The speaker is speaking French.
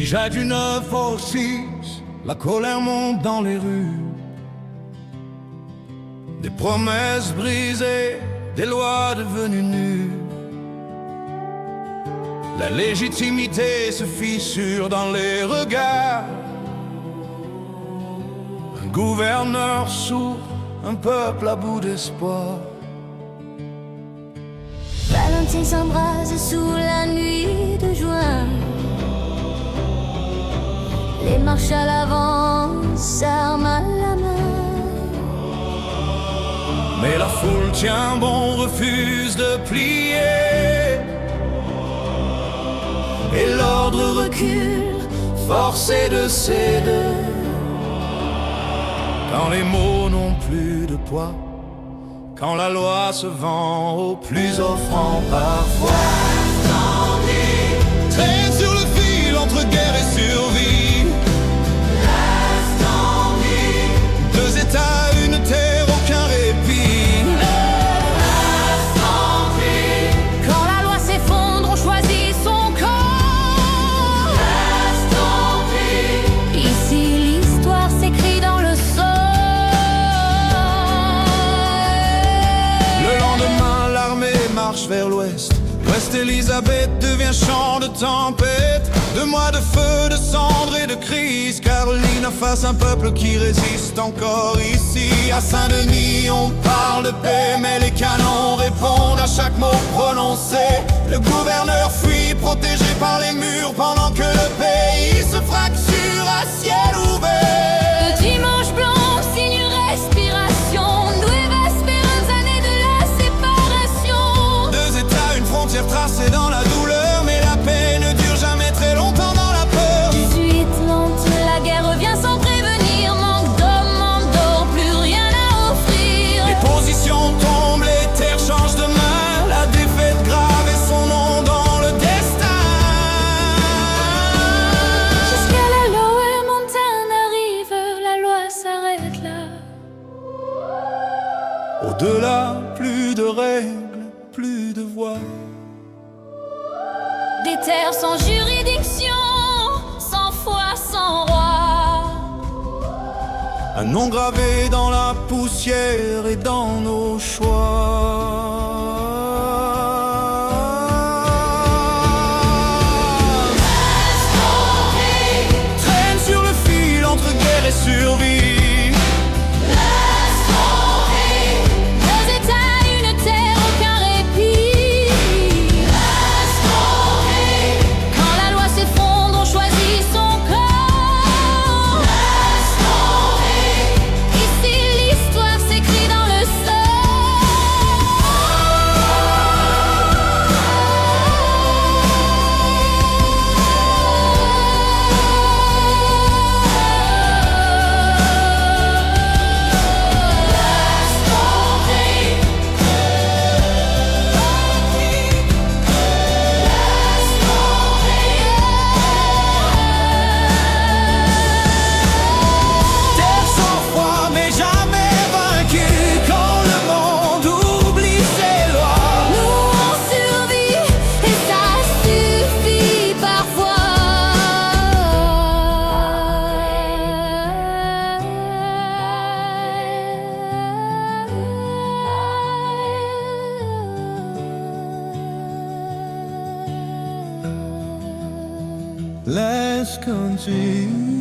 j'ai du 9 au 6, la colère monte dans les rues. Des promesses brisées, des lois devenues nues. La légitimité se fissure dans les regards. Un gouverneur sourd, un peuple à bout d'espoir. Valentine s'embrase sous la nuit de juin. Les marches à l'avant s'arment à la main. Mais la foule tient bon, refuse de plier. Et l'ordre recule, forcé de céder. Quand les mots n'ont plus de poids, quand la loi se vend au plus offrant parfois. Traîne sur le fil entre guerre et survie. Deux États, une terre, aucun répit. Quand la loi s'effondre, on choisit son corps. Ici l'histoire s'écrit dans le sang. Le lendemain, l'armée marche vers l'ouest. L'Ouest Élisabeth devient champ de tempête, de mois de feu, de cendres et de crise. Caroline a face un peuple qui résiste encore ici. À Saint-Denis on parle de paix, mais les canons répondent à chaque mot prononcé. Le gouverneur fuit, protégé par les murs, pendant que le pays se fracture à ciel ouvert. Le dimanche blanc signe respiration. Nueva Esperanza née de la séparation. Deux États, une frontière tracée dans la douleur, mais la paix ne dure jamais très longtemps dans la peur. 18 lente, la guerre revient sans prévenir. Manque d'hommes, manque d'or, plus rien à offrir. Les positions tombent, les terres changent de main. La défaite grave et son nom dans le destin. Jusqu'à la Lower Mountain arrive, la loi s'arrête là. Au-delà, plus de règles, plus de voix. Des terres sans juridiction, sans foi, sans roi. Un nom gravé dans la poussière et dans nos choix. Traîne sur le fil entre guerre et survie. Deux États, une terre, aucun répit. Quand la loi s'effondre, on choisit son corps. Ici l'histoire s'écrit dans le Terre sans foi mais jamais vaincue. Quand le monde oublie ses lois. Nous on survit et ça suffit parfois. Last country.